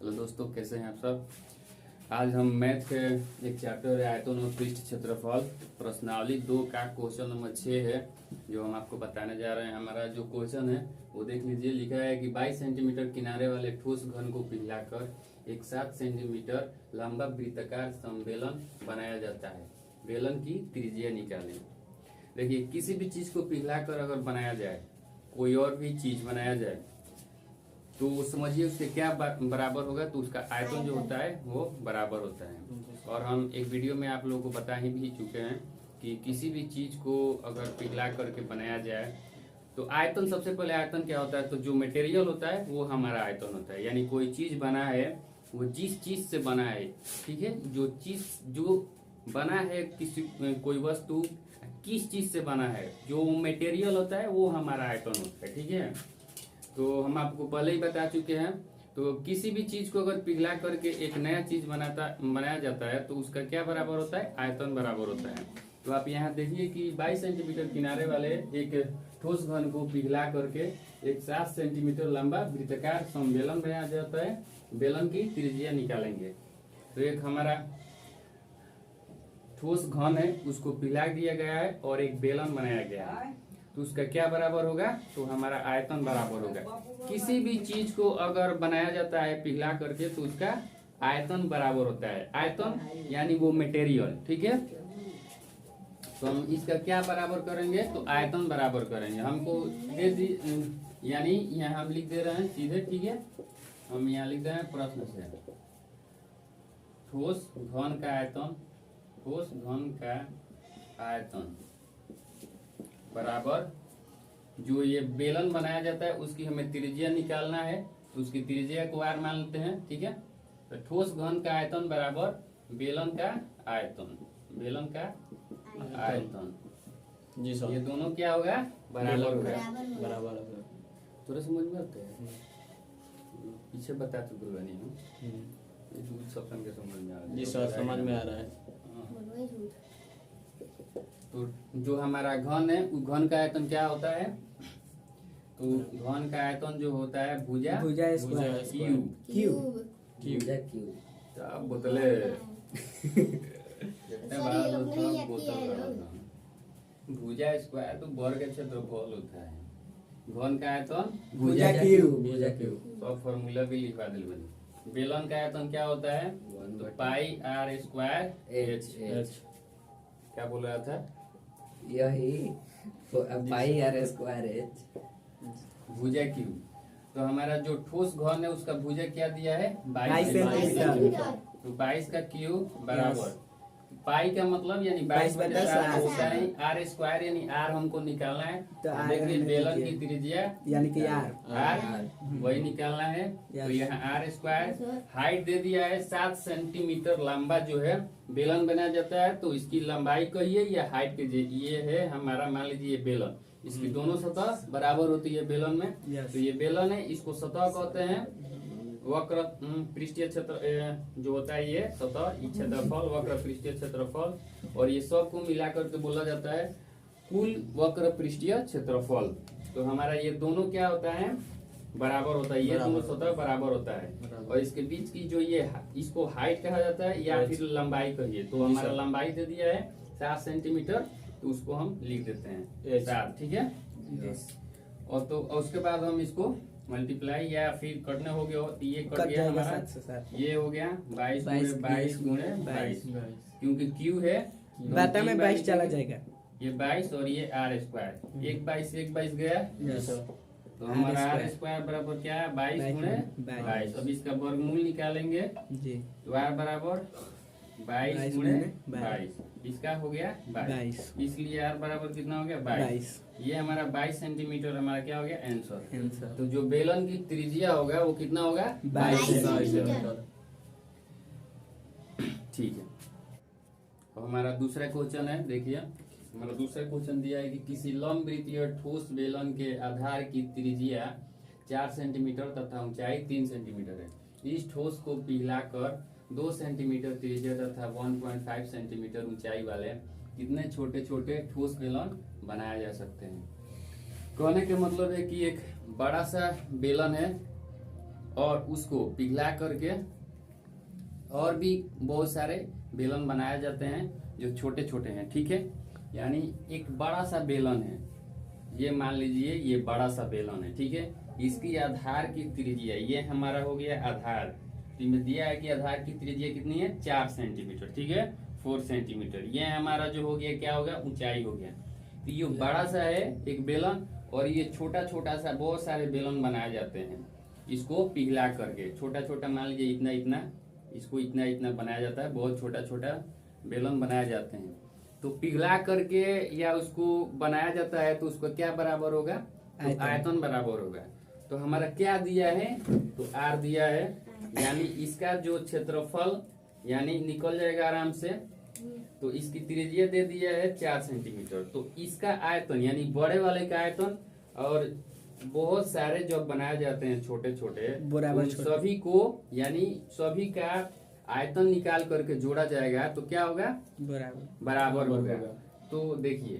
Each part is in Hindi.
हेलो दोस्तों, कैसे हैं आप सब। आज हम मैथ के एक चैप्टर है आयतन और पृष्ठ क्षेत्रफल प्रश्नावली 2 का क्वेश्चन नंबर 6 है जो हम आपको बताने जा रहे हैं। हमारा जो क्वेश्चन है वो देख लीजिए। लिखा है कि 22 सेंटीमीटर किनारे वाले ठोस घन को पिघलाकर एक 7 सेंटीमीटर लंबा वृत्ताकार सम्मेलन बनाया जाता है। बेलन की त्रिज्या निकालें। देखिए, किसी भी चीज को पिघलाकर अगर बनाया जाए, कोई और भी चीज बनाया जाए, तो समझिए उसके क्या बराबर होगा। तो उसका आयतन जो होता है वो बराबर होता है। और हम एक वीडियो में आप लोगों को बता ही भी चुके हैं कि किसी भी चीज को अगर पिघला करके बनाया जाए तो आयतन, सबसे पहले आयतन क्या होता है, तो जो मटेरियल होता है वो हमारा आयतन होता है। यानी कोई चीज बना है, वो जिस चीज से बना है, ठीक है, जो चीज जो बना है, किसी कोई वस्तु किस चीज से बना है, जो मटेरियल होता है वो हमारा आयतन होता है। ठीक है, तो हम आपको पहले ही बता चुके हैं। तो किसी भी चीज को अगर पिघला करके एक नया चीज बनाया जाता है तो उसका क्या बराबर होता है, आयतन बराबर होता है। तो आप यहाँ देखिए कि 22 सेंटीमीटर किनारे वाले एक ठोस घन को पिघला करके एक 7 सेंटीमीटर लंबा वृत्ताकार सम्मेलन बनाया जाता है। बेलन की त्रिज्या निकालेंगे। तो एक हमारा ठोस घन है, उसको पिघला दिया गया है और एक बेलन बनाया गया है। तो उसका क्या बराबर होगा, तो हमारा आयतन बराबर होगा। किसी भी चीज को अगर बनाया जाता है पिघला करके तो उसका आयतन बराबर होता है। आयतन यानी वो मटेरियल, ठीक है। तो हम इसका क्या बराबर करेंगे, तो आयतन बराबर करेंगे। हमको यानी यहाँ हम लिख दे रहे हैं सीधे, ठीक है। हम यहाँ लिख रहे हैं प्रश्न से ठोस घन का आयतन, ठोस घन का आयतन बराबर जो ये बेलन बनाया जाता है उसकी हमें त्रिज्या निकालना है। तो उसकी त्रिज्या को आर मान लेते हैं, ठीक है। तो ठोस घन का आयतन बराबर बेलन का आयतन, बेलन का आयतन जी सर। ये दोनों क्या होगा, बराबर होगा। बराबर है। थोड़ा समझ में आता है, पीछे बता चुके नहीं हम, सब के समझ में आ रहा है। जी सर, समझ में आ रहा है। तो जो हमारा घन है, उस घन का आयतन क्या होता है, तो घन का आयतन जो होता है भुजा क्यूब। क्या बोतले जितने बार सब बोतल भुजा स्क्वायर तो वर्ग क्षेत्रफल होता है। घन का आयतन भुजा क्यूब। सब फॉर्मूला भी लिखवा दिल बनी। बेलन का आयतन क्या होता है, तो पाई आर स्क्वायर एच। क्या बोल रहा था, यही पाई आर स्क्वायर एच भुजा क्यूब। तो हमारा जो ठोस घन है उसका भुजा क्या दिया है, 22 सेंटीमीटर। तो 22 का क्यूब बराबर पाई का मतलब यानी 22/7 होता है। आर स्क्वायर यानी आर हमको निकालना है। तो देखिए बेलन की त्रिज्या यानी कि आर वही निकालना है। तो यहाँ आर स्क्वायर हाइट दे दिया है 7 सेंटीमीटर लंबा जो है बेलन बनाया जाता है। तो इसकी लंबाई कहिए या हाइट कहिए, ये है हमारा, मान लीजिए बेलन, इसकी दोनों सतह बराबर होती है बेलन में। तो ये बेलन है, इसको सतह कहते हैं। वक्र पृष्ठीय क्षेत्र जो होता है ये सतह, क्षेत्रफल, वक्र पृष्ठीय क्षेत्रफल, और ये सब को मिलाकर के बोला जाता है कुल वक्र पृष्ठीय क्षेत्रफल। तो हमारा ये दोनों क्या होता है, बराबर होता है। ये दोनों सतह बराबर होता है। और इसके बीच की जो ये, इसको हाइट कहा जाता है या फिर लंबाई कहिए। तो हमारा लंबाई दे दिया है 7 सेंटीमीटर, तो उसको हम लिख देते हैं 7, ठीक है। और तो उसके बाद हम इसको मल्टीप्लाई या फिर कटने हो गया, ये कट गया हमारा, ये हो गया 22 गुणे 22, क्योंकि क्यू है बाटा में 22 चला जाएगा। ये 22 और ये आर स्क्वायर, एक 22 गया। तो हमारा आर स्क्वायर बराबर क्या है, 22 गुणे 22। अब इसका वर्गमूल निकालेंगे जी। तो आर बराबर 22 गुणे 22, इसका हो गया 22। इसलिए आर बराबर कितना हो गया, 22। ये हमारा 22 सेंटीमीटर हमारा क्या हो गया, आंसर। तो जो बेलन की त्रिज्या होगा वो कितना होगा, 22 सेंटीमीटर। ठीक है। अब हमारा दूसरा क्वेश्चन है, देखिए हमारा दूसरा क्वेश्चन दिया है कि किसी लंबवृत्तीय ठोस बेलन के आधार की त्रिज्या 4 सेंटीमीटर तथा ऊंचाई 3 सेंटीमीटर है। इस ठोस को पिघलाकर 2 सेंटीमीटर त्रिज्या तथा 1.5 सेंटीमीटर ऊंचाई वाले कितने छोटे छोटे ठोस बेलन बनाया जा सकते हैं। कहने के मतलब है कि एक बड़ा सा बेलन है और उसको पिघला करके और भी बहुत सारे बेलन बनाए जाते हैं जो छोटे छोटे हैं, ठीक है। यानी एक बड़ा सा बेलन है, ये मान लीजिए ये बड़ा सा बेलन है, ठीक है। इसकी आधार की त्रिज्या, ये हमारा हो गया आधार, तो इनमें दिया है कि आधार की त्रिज्या कितनी है 4 सेंटीमीटर, ठीक है, 4 सेंटीमीटर। ये हमारा जो हो गया क्या हो गया, ऊंचाई हो गया। तो ये बड़ा सा है एक बेलन, और ये छोटा छोटा सा बहुत सारे बेलन बनाए जाते हैं इसको पिघला करके। छोटा छोटा मान लीजिए इतना इतना, इसको इतना इतना बनाया जाता है, बहुत छोटा छोटा बेलन बनाए जाते हैं। तो पिघला करके या उसको बनाया जाता है तो उसको क्या बराबर होगा, तो आयतन बराबर होगा। तो हमारा क्या दिया है, तो आर दिया है, यानी इसका जो क्षेत्रफल यानी निकल जाएगा आराम से। तो इसकी त्रिज्या दे दिया है 4 सेंटीमीटर। तो इसका आयतन यानी बड़े वाले का आयतन और बहुत सारे जो बनाए जाते हैं छोटे छोटे, बराबर उन सभी को यानी सभी का आयतन निकाल करके जोड़ा जाएगा तो क्या होगा, बराबर होगा। तो देखिए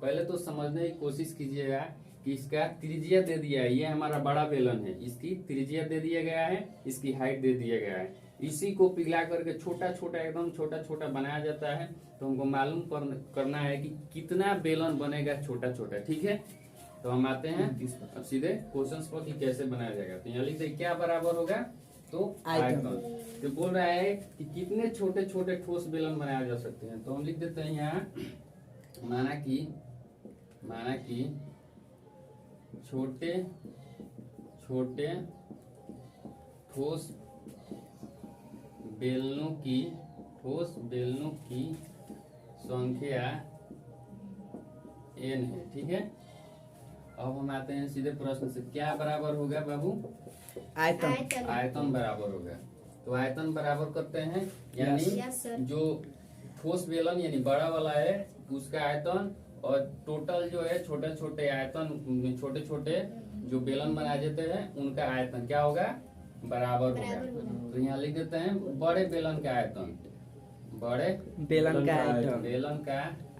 पहले तो समझने की कोशिश कीजिएगा कि इसका त्रिज्या दे दिया है, ये हमारा बड़ा बेलन है, इसकी त्रिज्या दे दिया गया है, इसकी हाइट दे दिया गया है। इसी को पिघला करके छोटा छोटा एकदम छोटा छोटा बनाया जाता है। तो हमको मालूम करना है कि कितना बेलन बनेगा छोटा छोटा, ठीक है। तो हम आते हैं अब सीधे क्वेश्चंस पर कि कैसे बनाया जाएगा। तो यहाँ लिखते हैं क्या बराबर होगा, तो आयतन। तो बोल रहा है कि कितने छोटे छोटे ठोस बेलन बनाए जा सकते हैं। तो हम लिख देते हैं यहाँ माना कि छोटे छोटे ठोस बेलनों की संख्या n है, ठीक है। अब हम आते हैं सीधे प्रश्न से, क्या बराबर होगा बाबू, आयतन बराबर होगा। तो आयतन बराबर करते हैं, यानी जो ठोस बेलन यानी बड़ा वाला है उसका आयतन और टोटल जो है छोटे छोटे आयतन, छोटे छोटे जो बेलन बनाए जाते हैं उनका आयतन क्या होगा, बराबर होगा। तो यहाँ लिख देते हैं बड़े बेलन का आयतन, बड़े बेलन का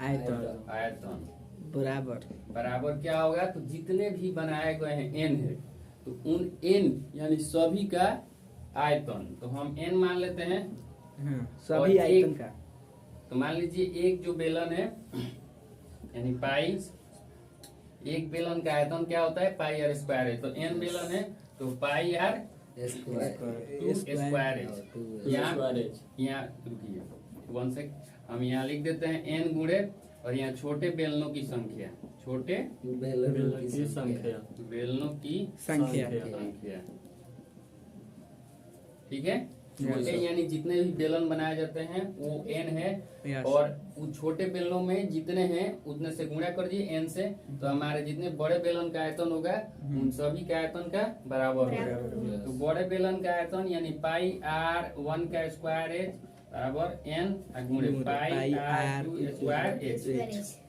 आयतन बराबर क्या होगा, तो जितने भी बनाए गए हैं n है तो उन n यानी सभी का आयतन। तो हम n मान लेते हैं, सभी आयतन का। तो मान लीजिए एक जो बेलन है यानी पाई, एक बेलन का आयतन क्या होता है, पाई आर स्क्वायर है। तो n बेलन है तो पाई आर स्क्वायर एच। यहाँ रुकिए 1 सेक, हम यहाँ लिख देते हैं n गुणे और यहाँ छोटे बेलनों की संख्या, छोटे बेलनों की संख्या, ठीक है। छोटे यानी जितने भी बेलन बनाए जाते हैं वो n है, और उन छोटे बेलनों में जितने हैं उतने से गुणा कर दिए n से, तो हमारे जितने बड़े बेलन का आयतन होगा उन सभी का आयतन का बराबर होगा। तो बड़े बेलन का आयतन यानी पाई आर 1 का स्क्वायर एच बराबर n गुणे पाई आर 2 स्क्वायर एच,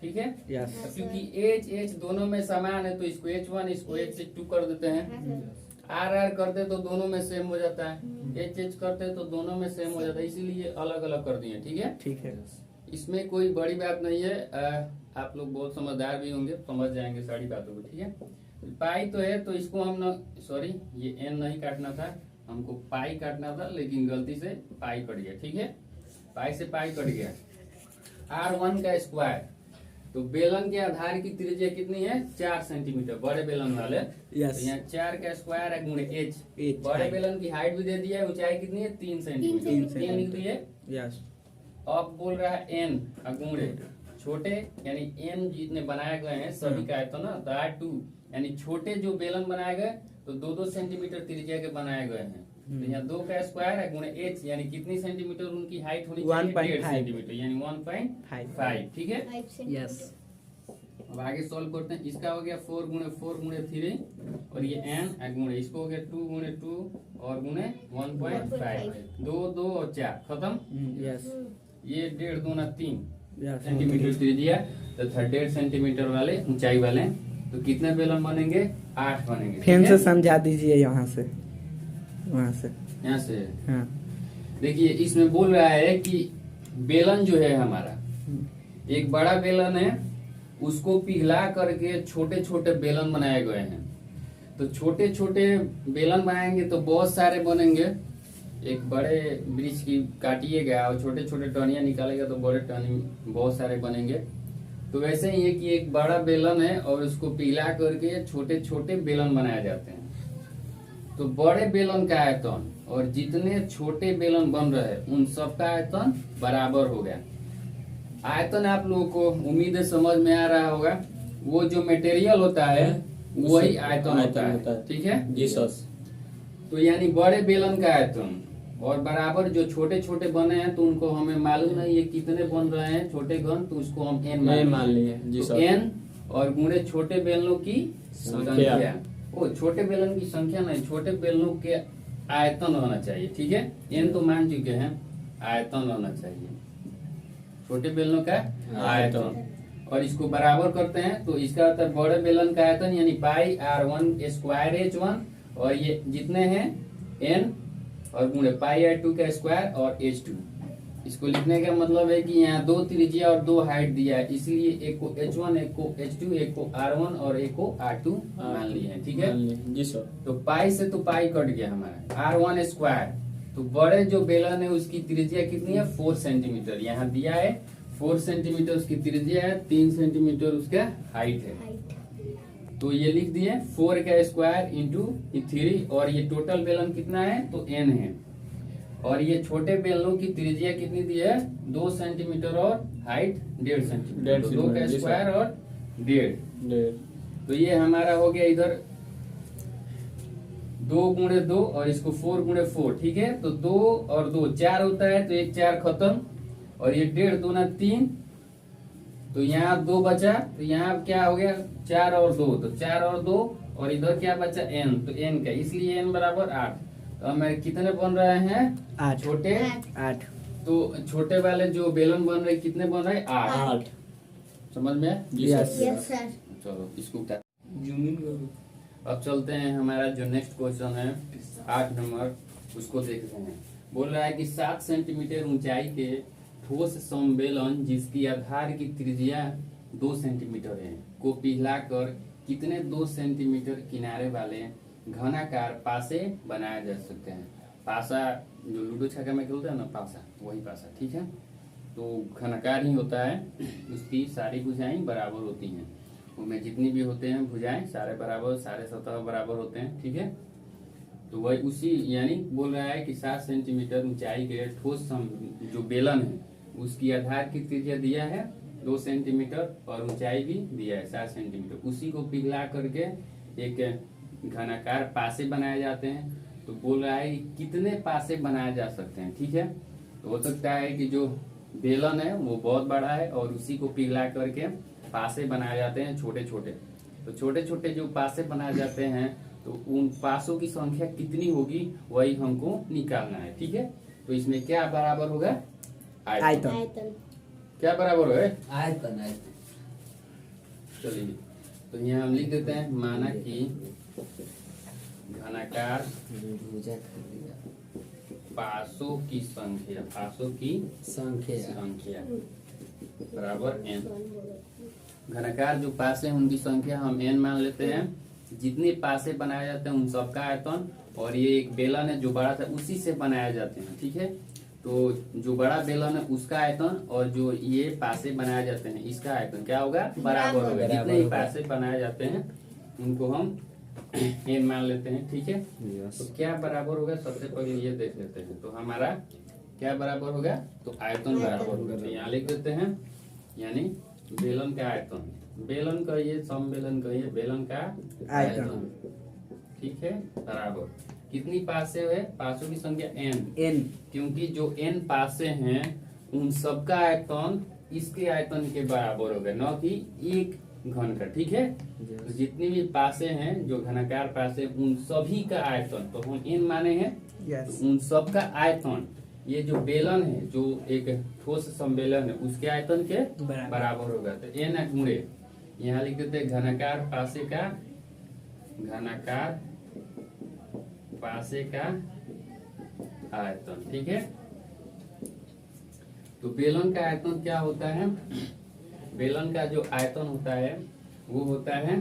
ठीक है। क्योंकि h दोनों में समान है तो इसको h1 इसको h से 2 कर देते हैं, आर करते तो दोनों में सेम हो जाता है, एच करते तो दोनों में सेम हो जाता है, इसीलिए अलग अलग कर दिए, ठीक है। इसमें कोई बड़ी बात नहीं है, आप लोग बहुत समझदार भी होंगे, समझ जाएंगे सारी बातों को, ठीक है। पाई तो है तो इसको हम सॉरी ये n नहीं काटना था, हमको पाई काटना था, लेकिन गलती से पाई कट गया, ठीक है। पाई से पाई कट गया। R1 का स्क्वायर, तो बेलन के आधार की त्रिज्या कितनी है 4 सेंटीमीटर बड़े बेलन वाले, तो यहाँ 4 का स्क्वायर है गुणे h। बड़े बेलन की हाइट भी दे दिया है, ऊंचाई कितनी है 3 सेंटीमीटर, 3 लिख दिए। अब बोल रहा है n गुणे छोटे यानी n जितने बनाए गए हैं सभी का आयतन ना, तो R2 यानी छोटे जो बेलन बनाए गए तो 2-2 सेंटीमीटर त्रिज्या के बनाए गए हैं। तो यहाँ 2 का स्क्वायर है गुणे h यानी कितनी सेंटीमीटर उनकी हाइट होनी चाहिए 1.5 सेंटीमीटर यानी 1.5, ठीक है। यस। अब आगे सॉल्व करते हैं, इसका हो गया 4 गुणे 3 और ये n गुणे इसको हो गया 2 गुणे 2 और गुणे 1.5, 2 और 4 खत्म। यस। ये 1.5 2 3 सेंटीमीटर त्रिज्या तो 1.5 सेंटीमीटर वाले ऊंचाई वाले, तो कितने बेलन बनेंगे 8 बनेंगे। फिर से समझा दीजिए यहाँ से यहाँ से। हाँ। देखिए इसमें बोल रहा है कि बेलन जो है हमारा एक बड़ा बेलन है, उसको पिघला करके छोटे छोटे बेलन बनाए गए हैं। तो छोटे छोटे बेलन बनाएंगे तो बहुत सारे बनेंगे। एक बड़े वृक्ष की काटिएगा और छोटे छोटे टहनियाँ निकालेगा तो बड़े टहनी बहुत सारे बनेंगे। तो वैसे ही है कि एक बड़ा बेलन है और उसको पिघला करके छोटे छोटे बेलन बनाए जाते हैं। तो बड़े बेलन का आयतन और जितने छोटे बेलन बन रहे हैं उन सबका आयतन बराबर हो गया। आयतन आप लोगों को उम्मीद है समझ में आ रहा होगा। वो जो मटेरियल होता है वही आयतन होता है, ठीक है जी सर। तो यानी बड़े बेलन का आयतन और बराबर जो छोटे छोटे बने हैं तो उनको हमें मालूम नहीं ये कितने बन रहे हैं छोटे घन, तो उसको हम एन मान लिए जी तो सर। एन और गुणे छोटे बेलनों की संख्या। ओ छोटे बेलन की संख्या नहीं, छोटे बेलनों के आयतन होना चाहिए, ठीक है। एन तो मान चुके हैं, आयतन होना चाहिए छोटे बेलनों का आयतन। और इसको बराबर करते हैं तो इसका होता है बड़े बेलन का आयतन यानी पाई r1 स्क्वायर h1 और ये जितने हैं n और गुणे पाई r2 का स्क्वायर और h2। इसको लिखने का मतलब है कि यहाँ दो त्रिज्या और दो हाइट दिया है, इसलिए एक को h1 एक को h2 एक को r1 और एक को r2 मान लिए हैं, ठीक है जी सर। तो पाई से तो पाई कट गया हमारा r1 स्क्वायर। तो बड़े जो बेलन है उसकी त्रिज्या कितनी है 4 सेंटीमीटर, यहाँ दिया है 4 सेंटीमीटर उसकी त्रिज्या है, 3 सेंटीमीटर उसका हाइट है। तो ये लिख दिए 4 का स्क्वायर इंटू 3 और ये टोटल बेलन कितना है तो n है। और ये छोटे बेलनों की त्रिज्या कितनी दी है 2 सेंटीमीटर और हाइट 1.5 सेंटीमीटर, 2 का स्क्वायर और 1.5। तो ये हमारा हो गया इधर 2 गुणे 2 और इसको 4 गुणे 4, ठीक है। तो 2 और 2 4 होता है तो 1 4 खत्म और ये 1.5 दूना 3, तो यहाँ 2 बचा, तो यहाँ क्या हो गया 4 और 2, तो 4 और 2 और इधर क्या बचा n, तो n का, इसलिए n बराबर 8। तो हमें कितने बन रहे हैं 8 छोटे 8। तो छोटे वाले जो बेलन बन रहे कितने बन रहे 8। समझ में आया? जी Yes. सर। चलो इसको अब चलते हैं हमारा जो नेक्स्ट क्वेश्चन है 8 नंबर, उसको देखते हैं। बोल रहा है कि 7 सेंटीमीटर ऊंचाई के ठोस समबेलन जिसकी आधार की त्रिज्या 2 सेंटीमीटर है को पिघलाकर कितने 2 सेंटीमीटर किनारे वाले घनाकार पासे बनाए जा सकते हैं। पासा जो लूडो छक्का में खेलते हैं ना, पासा वही पासा, ठीक है। तो घनाकार ही होता है, उसकी सारी भुजाएं बराबर होती हैं, उनमें जितनी भी होते हैं भुजाएं सारे बराबर, सारे सतह बराबर होते हैं, ठीक है। तो वही उसी यानी बोल रहा है कि 7 सेंटीमीटर ऊंचाई के ठोस जो बेलन है उसकी आधार की त्रिज्या दिया है 2 सेंटीमीटर और ऊंचाई भी दिया है 7 सेंटीमीटर, उसी को पिघला करके एक घनाकार पासे बनाए जाते हैं। तो बोल रहा है कि कितने पासे बनाए जा सकते हैं, ठीक है। तो हो सकता है कि जो बेलन है वो बहुत बड़ा है और उसी को पिघला करके पासे बनाए जाते हैं छोटे छोटे। तो छोटे छोटे जो पासे बनाए जाते हैं तो उन पासों की संख्या कितनी होगी वही हमको निकालना है, ठीक है। तो इसमें क्या बराबर होगा आयतन। क्या बराबर होगा आयतन। चलिए तो यहाँ हम लिख देते हैं माना कि घनाकार पासों की संख्या बराबर n। घनाकार जो पासे हैं उनकी संख्या हम n मान लेते हैं। जितने पासे बनाए जाते हैं उन सबका आयतन, और ये एक बेलन है जो बड़ा था उसी से बनाए जाते हैं, ठीक है। तो जो बड़ा बेलन है उसका आयतन और जो ये पासे बनाए जाते हैं इसका आयतन क्या होगा बराबर होगा। जितने ही पासे बनाए जाते हैं उनको हम n मान लेते हैं, ठीक है। तो क्या बराबर होगा सबसे पहले ये देख लेते हैं। तो हमारा क्या बराबर होगा तो आयतन बराबर होगा। तो यहाँ लिख देते हैं यानी बेलन का आयतन, बेलन का ये समबेलन का ये बेलन का आयतन, ठीक है, बराबर कितनी पासे है पासों की संख्या n, क्योंकि जो n पासे हैं उन सबका आयतन इसके आयतन के बराबर होगा, न कि एक घन का, ठीक है। तो जितनी भी पासे हैं जो घनाकार पासे उन सभी का आयतन तो हम n माने हैं, तो उन सब का आयतन ये जो बेलन है जो एक ठोस सम्मेलन है उसके आयतन के बराबर होगा। तो n गुणे यहाँ लिख देते घनाकार पासे का आयतन, ठीक है। तो बेलन का आयतन क्या होता है, बेलन का जो आयतन होता है वो होता है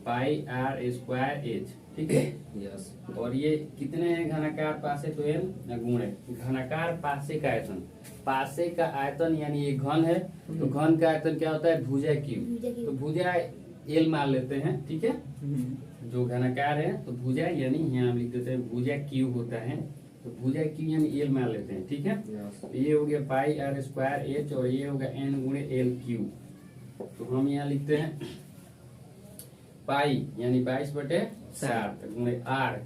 पाई आर स्क्वायर एच, ठीक है। यस। और ये कितने हैं घनाकार पासे तो एल गुणे घनाकार पासे का आयतन। पासे का आयतन यानी ये घन है, तो घन का आयतन क्या होता है भुजा क्यू। तो भुजा एल मान लेते हैं, ठीक है। जो घनाकार है तो भुजा यानी यहाँ हम लिख देते हैं भुजा क्यू होता है, तो भुजा क्यू यानी एल मान लेते हैं, ठीक है। तो ये हो गया पाई आर स्क्वायर एच और ये हो गया एन गुणे एल क्यू। तो हम यहाँ लिखते हैं पाई यानी 22/7 गुणे आर।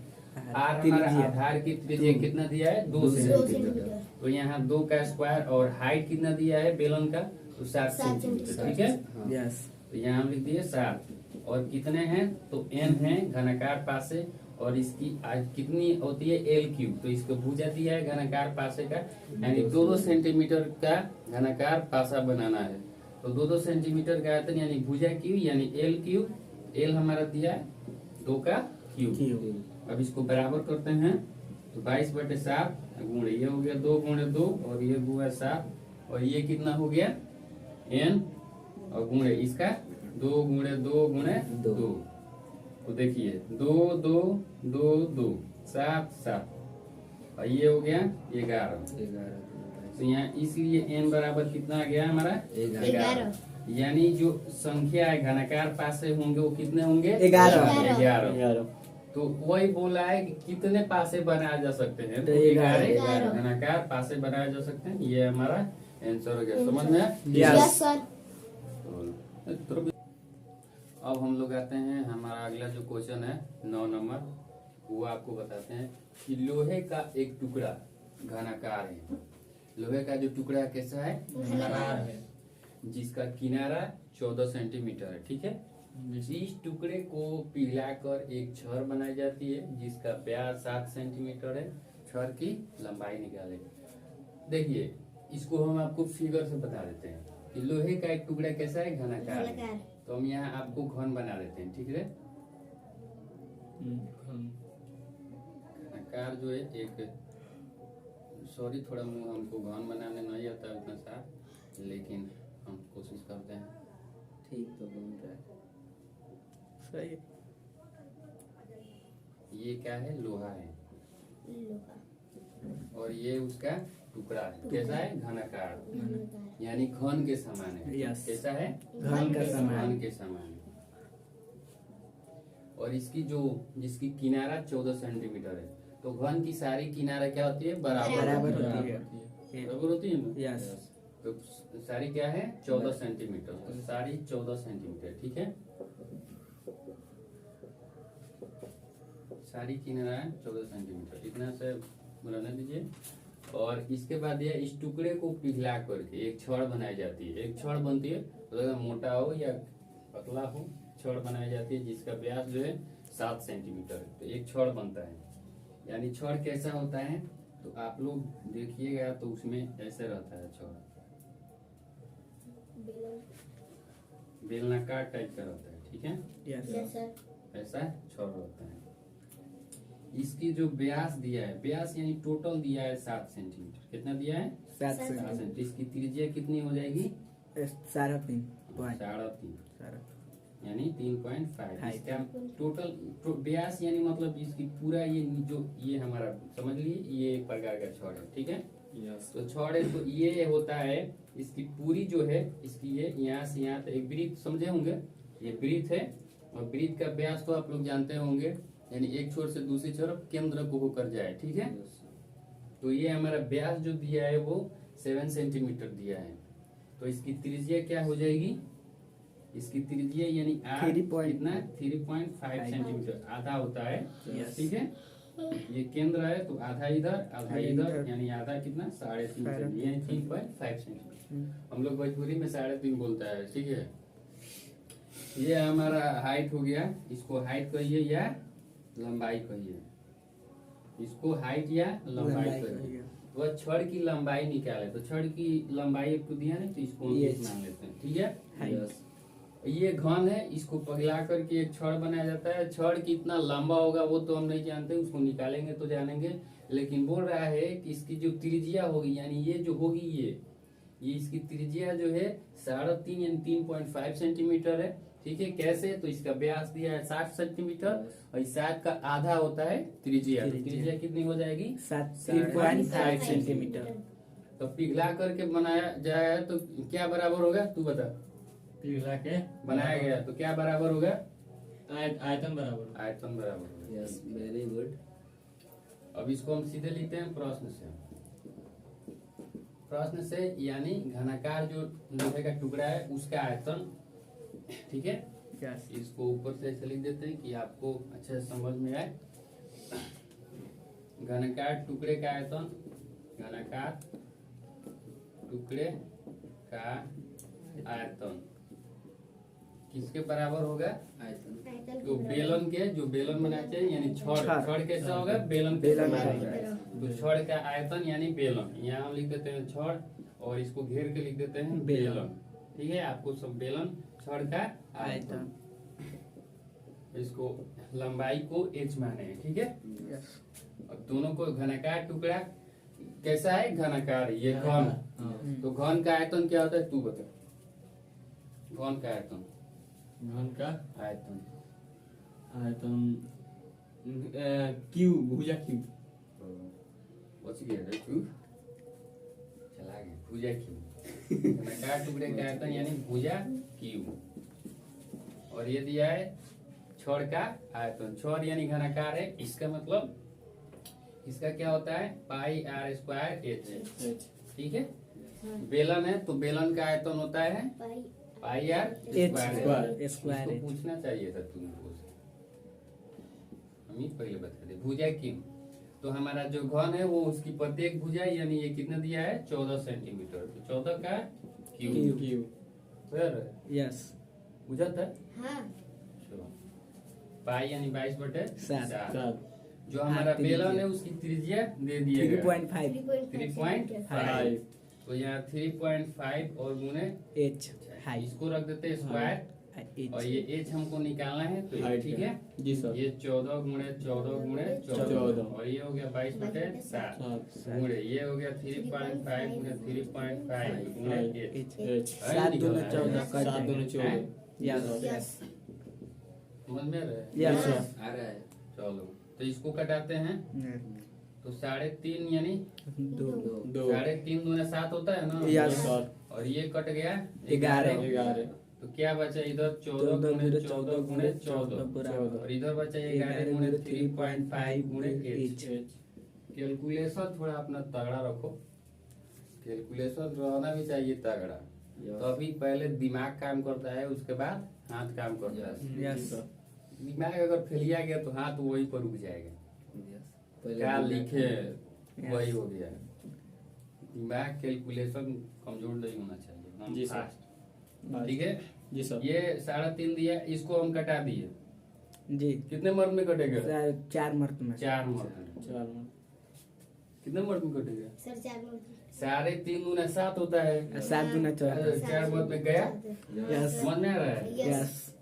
आर हमारा आधार की त्रिज्या कितना दिया है 2 सेंटीमीटर। तो यहाँ 2 का स्क्वायर और हाइट कितना दिया है बेलन का तो 7 सेंटीमीटर, ठीक है। यस। तो यहाँ हम लिख दिए 7 और कितने हैं तो एन है घनाकार पासे और इसकी कितनी होती है एल क्यूब। तो इसको भुजा दिया है घनाकार पासे का यानी 2-2 सेंटीमीटर का घनाकार पासा बनाना है। तो 2-2 सेंटीमीटर का आयतन यानी भुजा क्यू यानी एल क्यूब। एल हमारा दिया है 2 का क्यूब। अब इसको बराबर करते हैं तो 22/7 गुणे ये हो गया 2 गुणे 2 और ये हुआ 7 और ये कितना हो गया एन और गुणे इसका 2 गुणे 2 गुणे 2। तो देखिए 2 2 2 2 7 7 और ये हो गया 11। तो यहाँ इसलिए एन बराबर कितना आ गया हमारा 11। यानी जो संख्या है घनाकार पासे होंगे वो कितने होंगे 11। तो वही बोला है कि कितने पासे बनाए जा सकते हैं तो 11 घनाकार पासे बनाए जा सकते हैं। ये हमारा आंसर हो गया, समझ में? Yes sir. अब हम लोग आते हैं हमारा अगला जो क्वेश्चन है 9 नंबर, वो आपको बताते हैं कि लोहे का एक टुकड़ा घनाकार है। लोहे का जो टुकड़ा कैसा है घनाकार है जिसका किनारा 14 सेंटीमीटर है, ठीक है। इस टुकड़े को पिघलाकर एक छड़ बनाई जाती है जिसका व्यास 7 सेंटीमीटर है। छड़ की लंबाई निकाले। देखिए इसको हम आपको फिगर से बता देते हैं कि लोहे का एक टुकड़ा कैसा है घनाकार है। तो हम यहाँ आपको घन बना देते हैं, ठीक है। घनाकार जो है एक सॉरी थोड़ा मुंह हमको घन बनाने नहीं आता उतना सा, लेकिन हम कोशिश करते हैं। ठीक तो बन रहा है सही। ये क्या है लोहा है और ये उसका टुकड़ा है कैसा है घनाकार यानी घन के समान है। यस। कैसा है घन के समान। घन के समान। और इसकी जो जिसकी किनारा 14 सेंटीमीटर है तो घन की सारी किनारा क्या होती है बराबर होती है ना। यस। तो सारी क्या है 14 सेंटीमीटर। तो सारी 14 सेंटीमीटर, ठीक है। सारी किनारा है 14 सेंटीमीटर, इतना से बनाने दीजिए। और इसके बाद ये इस टुकड़े को पिघला करके एक छड़ बनाई जाती है। एक छड़ बनती है तो मोटा हो या पतला हो छड़ बनाई जाती है जिसका व्यास जो है 7 सेंटीमीटर। तो एक छड़ बनता है यानी छड़ कैसा होता है तो आप लोग देखिएगा तो उसमें ऐसे रहता है छड़ बेलनाकार टाइप का रहता है, ठीक है। Yes sir. ऐसा छड़ रहता है। इसकी जो व्यास दिया है व्यास यानी टोटल दिया है 7 सेंटीमीटर। कितना दिया है 7 सेंटीमीटर। इसकी त्रिज्या कितनी हो जाएगी 3.5 यानी 3.5। इसका टोटल व्यास यानी मतलब इसकी पूरा ये जो ये हमारा समझ लीजिए ये एक प्रकार का छड़ है, ठीक है। तो छड़ है तो ये होता है इसकी पूरी जो है इसकी ये यहाँ से यहाँ तक एक वृत्त समझे होंगे। ये वृत्त है और वृत्त का व्यास तो आप लोग जानते होंगे यानी एक छोर से दूसरी तरफ केंद्र को होकर जाए, ठीक है। तो ये हमारा व्यास जो दिया है वो 7 सेंटीमीटर दिया है। तो इसकी त्रिज्या क्या हो जाएगी इसकी त्रिज्या यानी कितना 3.5 सेंटीमीटर आधा होता है, ठीक है। ये केंद्र है तो आधा इधर यानी आधा कितना 3.5 सेंटीमीटर 3.5 सेंटीमीटर। हम लोग भोजपुरी में 3.5 बोलता है, ठीक है। ये हमारा हाइट हो गया। इसको हाइट कहिए या लंबाई कहिए। इसको हाइट या लंबाई कहिए। वह छड़ की लंबाई निकाले तो छड़ की लंबाई आपको दिया ना तो इसको मान लेते हैं, ठीक है। ये घन है इसको पिघला करके एक छड़ बनाया जाता है। छड़ कितना लंबा होगा वो तो हम नहीं जानते, उसको निकालेंगे तो जानेंगे। लेकिन बोल रहा है कि इसकी जो त्रिज्या होगी यानी ये जो होगी ये इसकी त्रिज्या जो है 3.5 यानी 3.5 सेंटीमीटर है ठीक है, कैसे? तो इसका व्यास दिया है 60 सेंटीमीटर और इस 60 का आधा होता है त्रिज्या। तो त्रिज्या कितनी हो जाएगी? 3.5 सेंटीमीटर। तो पिघला करके बनाया जाए तो क्या बराबर होगा, तू बता। पिघला के बनाया गया तो क्या बराबर होगा? आयतन बराबर। आयतन बराबर होगा। Yes, very good. अब इसको हम सीधे लिखते हैं प्रश्न से। प्रश्न से यानी घनाकार जो लोहे का टुकड़ा है उसका आयतन, ठीक है। इसको ऊपर से ऐसे लिख देते हैं कि आपको अच्छे से समझ में आए। घनाकार टुकड़े का आयतन, घनाकार टुकड़े का आयतन किसके बराबर होगा? आयतन तो बेलन के, जो बेलन बनाना चाहिए यानी छड़ कैसा होगा? बेलन के समान होगा। तो छड़ का आयतन यानी बेलन, यहाँ हम लिख देते हैं छड़ और इसको घेर के लिख देते हैं बेलन। ठीक है, आपको सब बेलन छड़ का आयतन, इसको लंबाई को h माने हैं, ठीक है। अब दोनों को घनाकार टुकड़ा कैसा है? घनाकार, ये घन। तो घन का आयतन क्या होता है, तू बता। घन का आयतन, घन का आयतन क्यू, भुजा क्यू। बच गया रे तू, चला गया। भुजा क्यू, घनाकार टुकड़े का आयतन यानी भुजा क्यू। और ये दिया है छड़ का आयतन। छड़ यानी घनाकार है, इसका मतलब इसका क्या होता है? पाई आर स्क्वायर एच, ठीक है। बेलन है तो बेलन का आयतन होता है पाई आर स्क्वायर। इसको पूछना चाहिए था तुमको, हम ही पहले बता दे। भुजा क्यों? तो हमारा जो घन है वो उसकी प्रत्येक भुजा यानी ये कितना दिया है? 14 सेंटीमीटर। तो 14 का क्यूब। यस, बुझा था? हाँ। पाई यानी 22/7। जो हाँ, हमारा बेलन है उसकी त्रिज्या दे दिए 3.5 3.5। तो यहाँ 3.5 और गुणे h हाइट, इसको रख देते हैं स्क्वायर। और ये एच हमको निकालना है तो ठीक है जी सर। ये 14 गुणे 14 गुणे 14 और ये हो गया 22/7 गुणे ये हो गया 3.5 गुणे 3.5 गुणे एच। 7 दूनी 14 कर 7 दूनी 14। यस समझ में रहे? यस आ रहा है। चलो तो इसको कटाते हैं तो 3.5 यानी 2 3.5 दूना 7 होता है ना। यस और ये कट गया 11। तो क्या बचा इधर? 14 गुणे 14 गुणे 14 और इधर बचा 11 गुणे 3.5 गुणे h। कैलकुलेशन थोड़ा अपना तगड़ा रखो, कैलकुलेशन रहना भी चाहिए तगड़ा। तो अभी पहले दिमाग काम करता है, उसके बाद हाथ काम करता है। यस, दिमाग अगर फैलिया गया तो हाथ वहीं पर रुक जाएगा, क्या लिखे वही हो गया। दिमाग कैलकुलेशन कमजोर नहीं होना चाहिए, हम जी सर। फास्ट। ठीक है जी सर। ये 3.5 दिया, इसको हम कटा दिए। जी कितने मर्द में कटेगा? 4 मर्द में 4 मर्द। कितने मर्द में कटेगा? सर 4 मर्द। 3.5 गुना 7 होता है। 7 गुना 14। 4 मर्द में गया। यस समझ में आ रहा है? यस।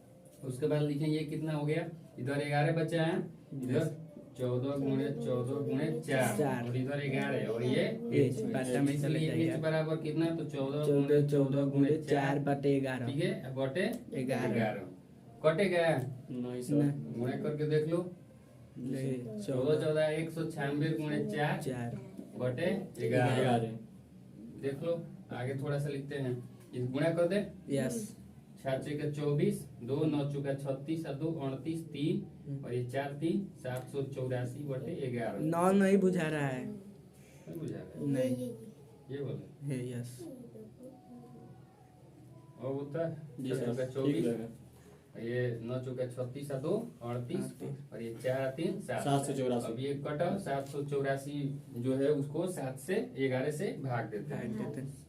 उसके बाद लिखें ये कितना हो गया? इधर 11 बचा है, इधर 14 गुणे 14 गुणे 4 और इधर 11 और ये h बटा में चले h जाएगा बराबर कितना? तो 14 गुणे 4 बटे 11। ठीक है, बटे 11 कटेगा। नहीं सर। गुणे करके देख लो। 14 14 196 गुणे 4 बटे 11। देख लो आगे थोड़ा सा लिखते हैं, इस गुणा कर दे। यस 7 चौके 24, 2 9 चौका 36 और 2 29 3 और ये 4 3 784 बटे 11। 9 नहीं बुझा रहा है। नहीं बुझा रहा है? नहीं ये बोले है। यस और होता है जी 7 सर। चौका ठीक 24 लगा। और ये 9 चौका 36 और 2 38 और ये 4 3 7। 784। अब ये कटा 784 जो है उसको 7 से 11 से भाग देते हैं।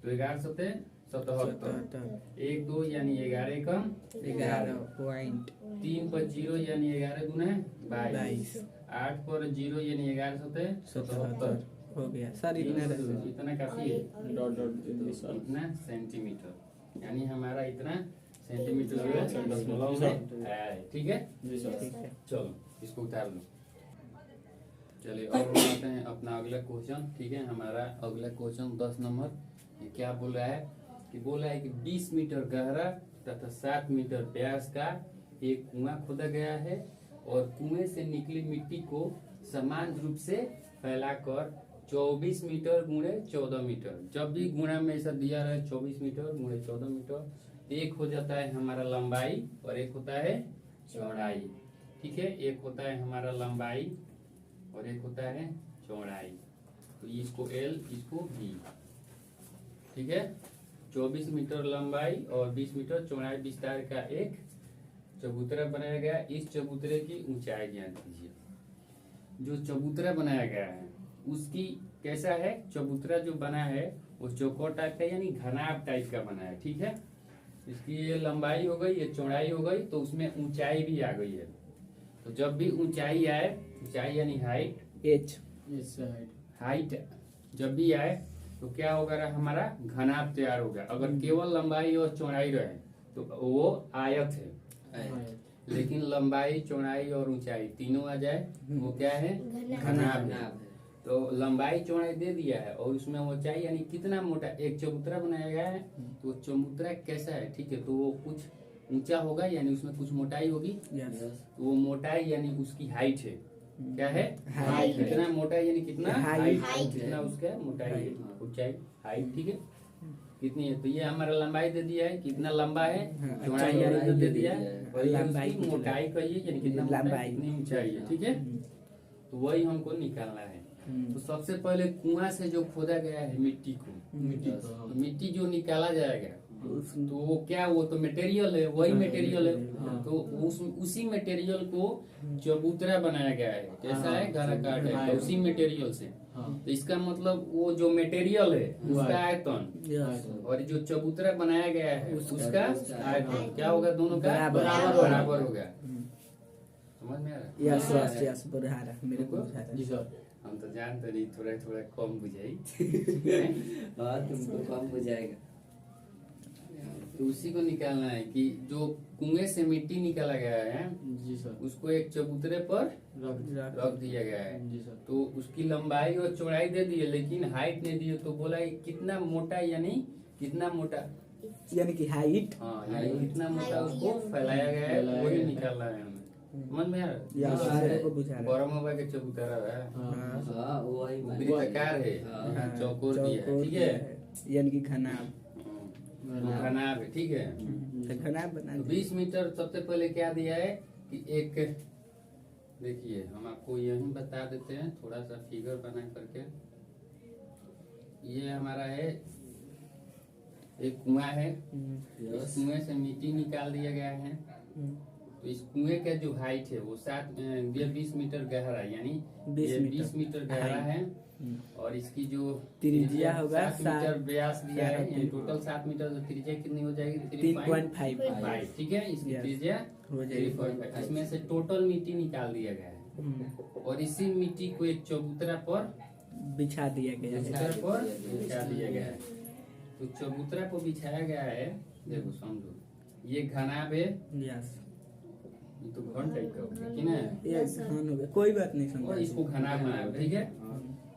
तो 11 सते 77। 1 2 यानी 11 कम 11 पॉइंट 3 पर 0 यानी 11 गुना 22। 8 पर 0 यानी 11 सते 77। हो गया सर। इतना काफी है। Dot dot G sir. इतना सेंटीमीटर यानी हमारा इतना सेंटीमीटर जो है जी सर। दशमलव में है। ठीक है, जी सर। ठीक है। चलो इसको उतार लो। चलिए और बनाते हैं अपना अगला क्वेश्चन। ठीक है, हमारा अगला क्वेश्चन 10 नंबर। ये क्या बोल रहा है कि बोल रहा है कि 20 मीटर गहरा तथा 7 मीटर व्यास का एक कुआं खोदा गया है और कुएं से निकली मिट्टी को समान रूप से फैलाकर 24 मीटर गुणे 14 मीटर, जब भी गुणा में ऐसा दिया रहे 24 मीटर गुणे 14 मीटर, एक हो जाता है हमारा लंबाई और एक होता है चौड़ाई। ठीक है, एक होता है हमारा लंबाई और एक होता है चौड़ाई। तो इसको एल, इसको बी। ठीक है, 24 मीटर लंबाई और 20 मीटर चौड़ाई विस्तार का एक चबूतरा बनाया गया। इस चबूतरे की ऊंचाई ज्ञात कीजिए। जो चबूतरा बनाया गया है उसकी कैसा है, चबूतरा जो बना है वो चौकोर टाइप का यानी घनाभ टाइप का बना है। ठीक है, इसकी ये लंबाई हो गई, ये चौड़ाई हो गई, तो उसमें ऊंचाई भी आ गई है। तो जब भी ऊंचाई आए, ऊंचाई यानी हाइट, एच हाइट जब भी आए तो क्या होगा, हमारा घनाभ तैयार होगा। अगर केवल लंबाई और चौड़ाई रहे तो वो आयत है, लेकिन लंबाई चौड़ाई और ऊंचाई तीनों आ जाए वो क्या है, घनाभ है। तो लंबाई चौड़ाई दे दिया है और उसमें ऊंचाई यानी कितना मोटा, एक चबूतरा बनाया गया है तो चबूतरा कैसा है, ठीक है, तो वो कुछ ऊंचा होगा यानी उसमें कुछ मोटाई होगी। तो वो मोटाई यानी उसकी हाइट है, क्या है, हाइट। कितना मोटाई यानी कितना हाइट, कितना उसका मोटाई है, ऊंचाई, हाइट। ठीक है, कितनी है, तो ये हमारा लंबाई दे दिया है, कितना लंबा है, चौड़ाई यानी जो दे दिया है, और ये उसकी मोटाई कहिए यानी कितना मोटाई, कितनी ऊंचाई है। ठीक है, तो वही हमको निकालना है। तो सबसे पहले कुआं से जो खोदा गया है मिट्टी को, तो मिट्टी जो निकाला जाएगा तो वो क्या, वो तो मटेरियल है, वही मटेरियल है। तो उसी मटेरियल को चबूतरा बनाया गया है, कैसा है, घनाकार है, उसी मटेरियल से। तो इसका मतलब वो जो मटेरियल है उसका आयतन और जो चबूतरा बनाया गया है उसका आयतन क्या होगा, दोनों का बराबर होगा। समझ में आ रहा है? यस बुझा रहा मेरे को बुझा रहा। जी सर, हम तो जानते नहीं, थोड़ा थोड़ा कम बुझाई। हाँ तुमको कम बुझाएगा। तो उसी को निकालना है कि जो कुएं से मिट्टी निकाला गया है जी सर, उसको एक चबूतरे पर रख दिया गया है। जी सर, तो उसकी लंबाई और चौड़ाई दे दी है लेकिन हाइट नहीं दी है, तो बोला ये कितना मोटा यानी कितना मोटा, यानी कि हाइट, हाँ यानी कितना मोटा उसको फैलाया गया है, वही निकालना है हमें। समझ में आ रहा मेरे को बुझा रहा। बरम होगा के चबूतरा है, हाँ वही वृत्ताकार है, चौकोर दिया है। ठीक है, यानी कि घनाभ, घनाभ है। ठीक है, घनाभ बना तो 20 मीटर सबसे पहले क्या दिया है कि एक, देखिए हम आपको यही बता देते हैं थोड़ा सा फिगर बना करके। ये हमारा है एक कुआं है, इस कुएं से मिट्टी निकाल दिया गया है। तो इस कुएं का जो हाइट है वो 20 मीटर गहरा यानी 20 मीटर गहरा है और इसकी जो त्रिज्या होगा 7 मीटर व्यास दिया है, यानी टोटल 7 मीटर, तो त्रिज्या कितनी हो जाएगी, 3.5। ठीक है, इसकी त्रिज्या हो जाएगी 3.5। इसमें से टोटल मिट्टी निकाल दिया गया है और इसी मिट्टी को एक चबूतरा पर बिछा दिया गया है। बिछा दिया गया है। तो चबूतरा पर बिछाया गया है, देखो समझो, ये घनाभ है, यस ये तो घन टाइप का होगा कि ना, ये घन हो गया, कोई बात नहीं, और समझा। इसको घनाभ बनाया, ठीक है।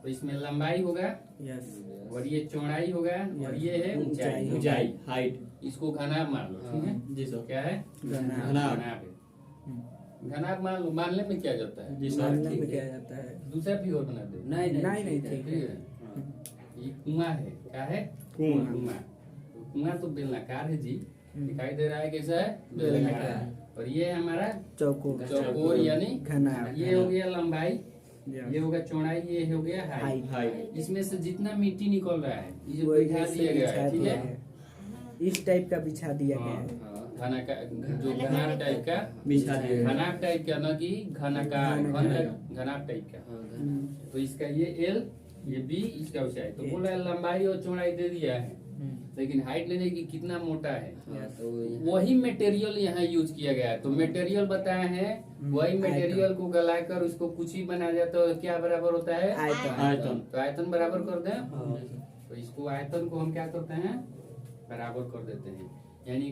तो इसमें लंबाई होगा यस और ये चौड़ाई होगा और ये है ऊंचाई, ऊंचाई, हाइट। इसको घनाभ मान लो, ठीक है। जी सर, क्या है, घनाभ। घनाभ है। घनाभ मान लो, मानने में क्या जाता है, जी सर, मानने में ठीक क्या है। जाता है, दूसरा फिगर बना दो। नहीं ठीक ठीक है। है, ये कुआं है, क्या है, कुआं। तो कुआं तो बेलनाकार है जी, दिखाई दे रहा है कैसा है, बेलनाकार। और ये है हमारा चौकोर, चौकोर यानी घनाभ। ये हो गया लंबाई, ये हो गया चौड़ाई, ये हो गया हाइट। हाइट। इसमें से जितना मिट्टी निकल रहा है इसे वही बिछा ऐसे दिया गया बिछा है, ठीक दिया है। है। इस टाइप का बिछा दिया गया है। घना का जो घनाभ टाइप का बिछा दिया गया। घनाभ टाइप का, न कि घनाकार, घनाभ टाइप का। तो इसका ये एल, ये बी, इसका ऊंचाई। तो बोला लंबाई और चौड़ाई दे दिया है लेकिन हाइट लेने की कितना मोटा है, तो वही मटेरियल यहाँ यूज किया गया है। तो मटेरियल बताया है, वही मटेरियल को गलाकर उसको कुछ ही बना जाए तो क्या बराबर होता है, आयतन। तो आयतन बराबर कर दें। तो इसको आयतन को हम क्या करते हैं, बराबर कर देते हैं। यानी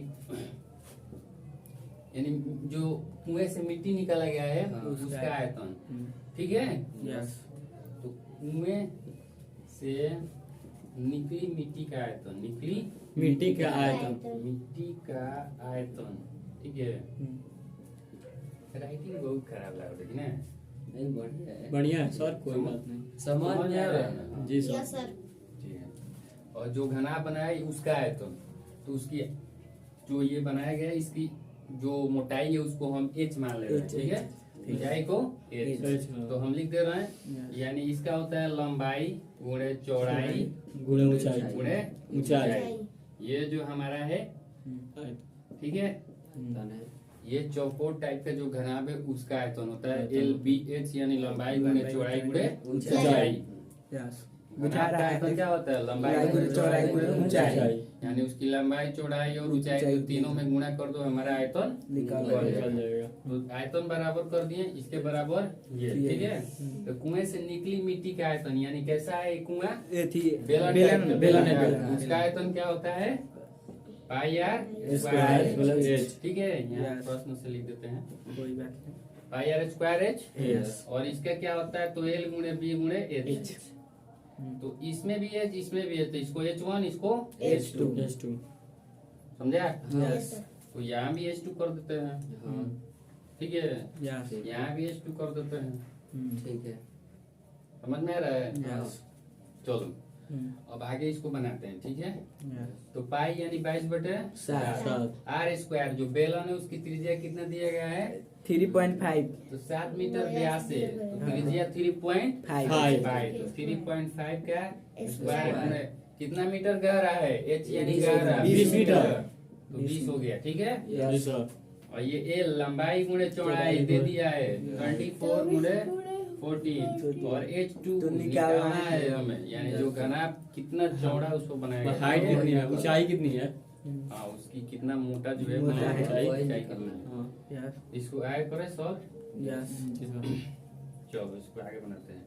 जो कुएं से मिट्टी निकाला गया है उसका आयतन, ठीक है। यस तो कुएं से निकली मिट्टी का आयतन, निकली मिट्टी का आयतन। मिट्टी का आयतन, ठीक है। राइटिंग बहुत खराब लग रही है ना। नहीं बढ़िया है। बढ़िया है सर, कोई बात नहीं। समझ में आ रहा है ना? जी यस सर। सर। ठीक है। और जो घना बनाया उसका आयतन, तो उसकी जो ये बनाया गया है, इसकी जो मोटाई है उसको हम h मान ले रहे हैं, H, ठीक है। ऊंचाई को h, H, तो हम लिख दे रहे हैं, यानी इसका होता है लंबाई गुणे चौड़ाई गुणे ऊंचाई। गुणे ऊंचाई। ये जो हमारा है, ठीक है, ये चौकोर टाइप का जो घनाभ है उसका आयतन होता है LBH, यानी लंबाई गुणे चौड़ाई गुणे ऊंचाई। यस घनाभ बुझा का रहा आयतन है। क्या होता है? लंबाई गुणे चौड़ाई गुणे ऊंचाई, यानी उसकी लंबाई चौड़ाई और ऊंचाई को तीनों में गुणा कर दो, हमारा आयतन निकाल निकल निकल जाएगा। जाएगा। तो आयतन बराबर कर दिए, इसके बराबर ये, ठीक है। तो कुएं से निकली मिट्टी का आयतन, यानी कैसा है ये कुआं? ये थी बेलन बेलन टाइप का, बेलन है, बेलन। बेलन। उसका आयतन क्या होता है? Pi r square plus square, H। ठीक है। यहाँ Yes। प्रश्न से लिख देते हैं, कोई बात नहीं। पाई आर स्क्वायर एच। Yes। और इसका क्या होता है? तो L गुणे B गुणे H। तो इसमें भी H, इसमें भी H, तो इसको H1, इसको H2, H2। समझा? यस तो यहाँ भी H2 कर देते हैं, हाँ ठीक है। यस यहाँ भी H2 कर देते हैं, ठीक है। समझ में आ रहा है? यस चलो अब आगे इसको बनाते हैं, ठीक है। यस तो पाई यानी 22 बटे सात। आर स्क्वायर, जो बेलन है उसकी त्रिज्या कितना दिया गया है? 3.5 तो 7 मीटर व्यास है, तो त्रिज्या 3.5, 5 तो 3.5 का स्क्वायर गुणे कितना मीटर गहरा है? H यानी गहरा 20 मीटर। तो 20 हो गया, ठीक है। जी सर। और ये L लंबाई गुणे चौड़ाई दे दिया है 24 गुणे 14, और H2 तो निकालना है हमें, यानी जो घनाभ कितना चौड़ा उसको बनाएगा। हाइट कितनी है, ऊंचाई कितनी है? हाँ, उसकी कितना मोटा जो है मोटा बनाएगा, है। ऊंचाई कितना है। हाँ। यस इसको ऐड करें सॉल्व। यस जी सर। चलो इसको आगे बनाते हैं।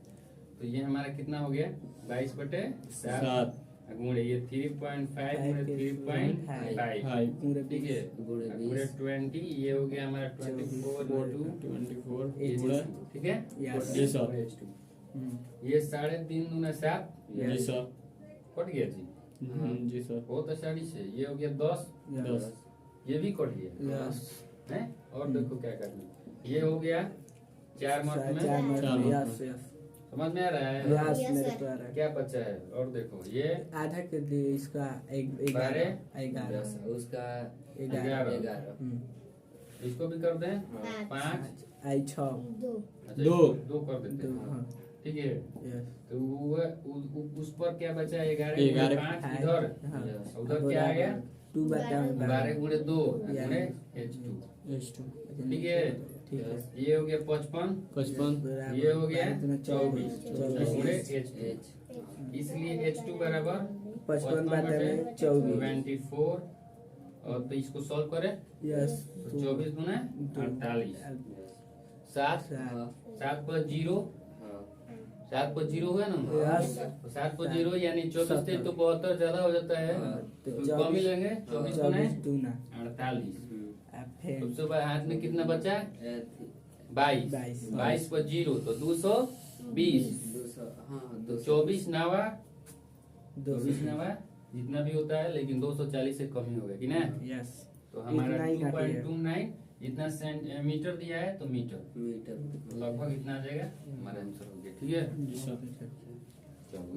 तो ये हमारा कितना हो गया? 22 बटे 7 7। गुणे ये 3.5 गुणे 3.5, हाई। पूरे ठीक है। गुणे गुणे 20, ये हो गया हमारा 24 into 24 ये गुणे। ठीक है। Yes। जी सर। ये 3.5 दूना 7 जी सर। कट गया जी, जी सर। बहुत आसानी से। ये हो गया 10, 10। ये भी कट गया यस है। और देखो क्या करना, ये हो गया 4 मार्क में, चार। यस यस समझ में आ रहा है? यस Yes, मेरे sir। को आ रहा है। क्या बचा है? और देखो ये आधा के लिए इसका एक 12, 11 उसका 11 11। इसको भी कर दें पाँच। 5, आई 6 2 दो कर देते हैं, हाँ ठीक है। यस तो उस पर क्या बचा? 11 11, 5 इधर, हाँ उधर क्या आ गया? 2 बटा 12 गुणे 2 Yeah। गुणे H2, H2। ठीक है। ठीक है ये हो गया 55, 55। ये हो गया 24 24 गुणे H2, इसलिए H2 बराबर 55 बटा में 24 24। और तो इसको सॉल्व करें, यस तो 24 गुना 48, 7 7 पर 0, 7 पर 0 हुआ ना? यस तो 7 पर 0 यानी 24 से तो 72 ज्यादा हो जाता है, तो तो कम ही लेंगे। 24 गुना 24 दूना 48। अब फिर सबसे बाद हाथ में कितना बचा? 22, 22 पर 0 तो 220, 200 हाँ 24 नवा 2 नवा जितना भी होता है, लेकिन 240 से कम ही होगा कि ना। यस तो हमारा इतना ही काफी है। 2.29 जितना सेंटीमीटर दिया है, तो मीटर मीटर। लगभग इतना आ जाएगा, हमारा आंसर हो गया, ठीक है। जी सर। चलो।